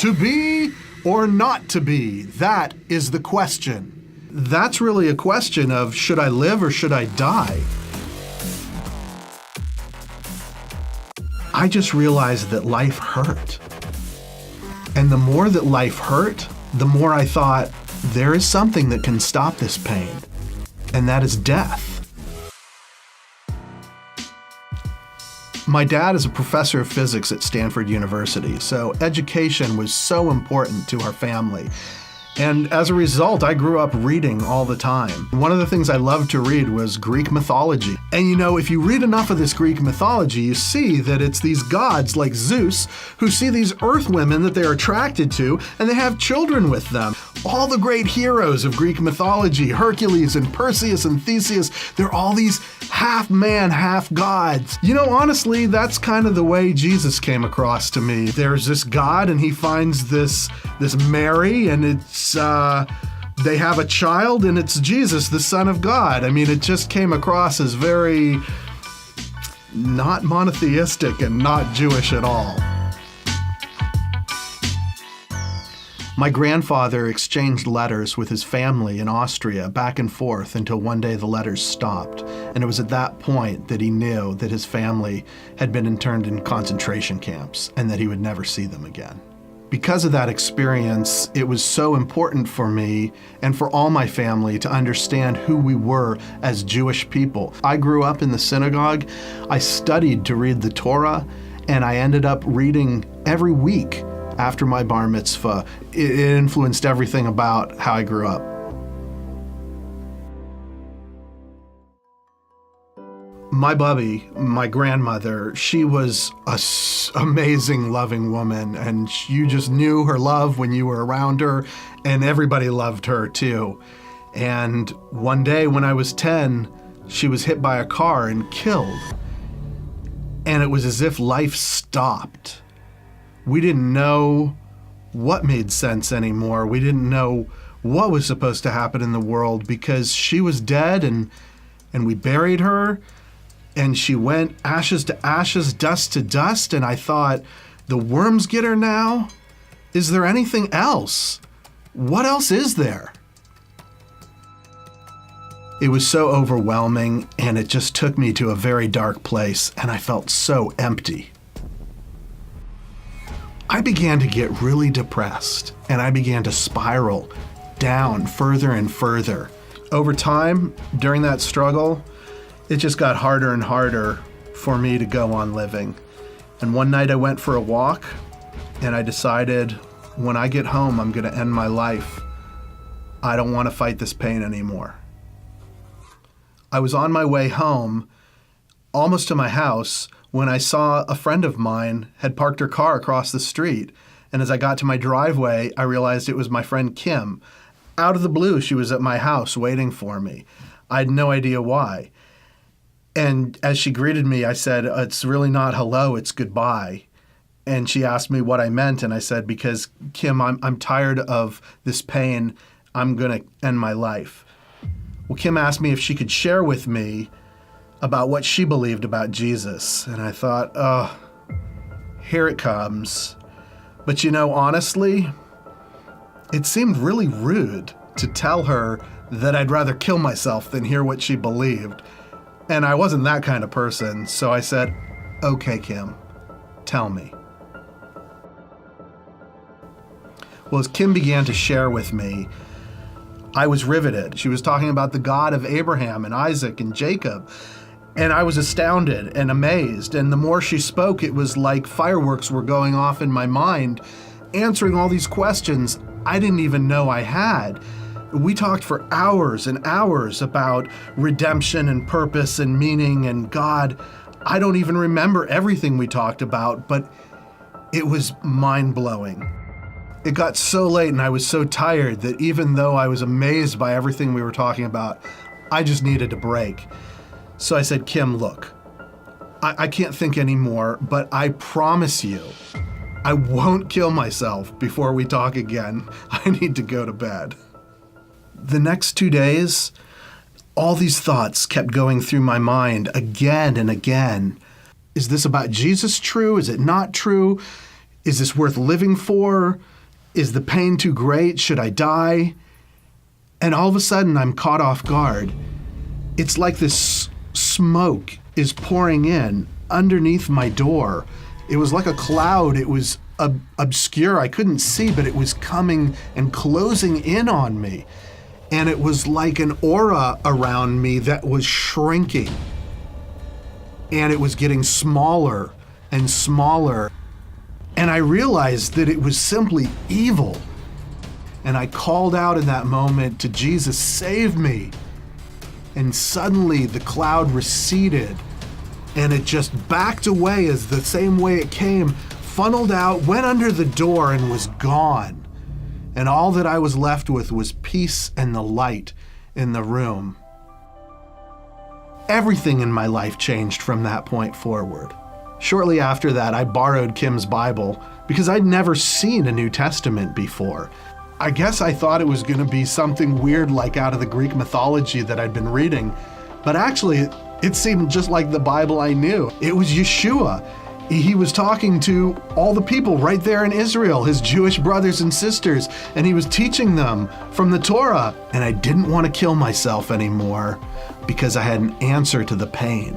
To be or not to be? That is the question. That's really a question of, should I live or should I die? I just realized that life hurt. And the more that life hurt, the more I thought, there is something that can stop this pain, and that is death. My dad is a professor of physics at Stanford University, so education was so important to our family. And as a result, I grew up reading all the time. One of the things I loved to read was Greek mythology. And you know, if you read enough of this Greek mythology, you see that it's these gods like Zeus who see these earth women that they're attracted to, and they have children with them. All the great heroes of Greek mythology, Hercules and Perseus and Theseus, they're all these half man, half gods. You know, honestly, that's kind of the way Jesus came across to me. There's this God and he finds this Mary, and they have a child, and it's Jesus, the Son of God. I mean, it just came across as very not monotheistic and not Jewish at all. My grandfather exchanged letters with his family in Austria back and forth until one day the letters stopped. And it was at that point that he knew that his family had been interned in concentration camps and that he would never see them again. Because of that experience, it was so important for me and for all my family to understand who we were as Jewish people. I grew up in the synagogue. I studied to read the Torah, and I ended up reading every week after my bar mitzvah. It influenced everything about how I grew up. My Bubby, my grandmother, she was an amazing, loving woman, and you just knew her love when you were around her, and everybody loved her too. And one day when I was 10, she was hit by a car and killed. And it was as if life stopped. We didn't know what made sense anymore. We didn't know what was supposed to happen in the world because she was dead, and we buried her. And she went ashes to ashes, dust to dust, and I thought, the worms get her now? Is there anything else? What else is there? It was so overwhelming, and it just took me to a very dark place, and I felt so empty. I began to get really depressed, and I began to spiral down further and further. Over time, during that struggle, it just got harder and harder for me to go on living. And one night I went for a walk, and I decided, when I get home, I'm going to end my life. I don't want to fight this pain anymore. I was on my way home, almost to my house, when I saw a friend of mine had parked her car across the street. And as I got to my driveway, I realized it was my friend Kim. Out of the blue, she was at my house waiting for me. I had no idea why. And as she greeted me, I said, it's really not hello, it's goodbye. And she asked me what I meant, and I said, because Kim, I'm tired of this pain. I'm going to end my life. Well, Kim asked me if she could share with me about what she believed about Jesus. And I thought, oh, here it comes. But you know, honestly, it seemed really rude to tell her that I'd rather kill myself than hear what she believed. And I wasn't that kind of person, so I said, okay, Kim, tell me. Well, as Kim began to share with me, I was riveted. She was talking about the God of Abraham and Isaac and Jacob, and I was astounded and amazed. And the more she spoke, it was like fireworks were going off in my mind, answering all these questions I didn't even know I had. We talked for hours and hours about redemption and purpose and meaning and God. I don't even remember everything we talked about, but it was mind-blowing. It got so late and I was so tired that even though I was amazed by everything we were talking about, I just needed a break. So I said, Kim, look, I can't think anymore, but I promise you, I won't kill myself before we talk again. I need to go to bed. The next 2 days, all these thoughts kept going through my mind again and again. Is this about Jesus true? Is it not true? Is this worth living for? Is the pain too great? Should I die? And all of a sudden, I'm caught off guard. It's like this smoke is pouring in underneath my door. It was like a cloud. It was obscure. I couldn't see, but it was coming and closing in on me. And it was like an aura around me that was shrinking. And it was getting smaller and smaller. And I realized that it was simply evil. And I called out in that moment to Jesus, save me. And suddenly the cloud receded and it just backed away as the same way it came, funneled out, went under the door and was gone. And all that I was left with was peace and the light in the room. Everything in my life changed from that point forward. Shortly after that, I borrowed Kim's Bible because I'd never seen a New Testament before. I guess I thought it was going to be something weird like out of the Greek mythology that I'd been reading, but actually it seemed just like the Bible I knew. It was Yeshua. He was talking to all the people right there in Israel, his Jewish brothers and sisters, and he was teaching them from the Torah. And I didn't want to kill myself anymore because I had an answer to the pain.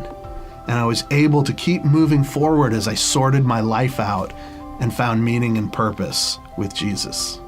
And I was able to keep moving forward as I sorted my life out and found meaning and purpose with Jesus.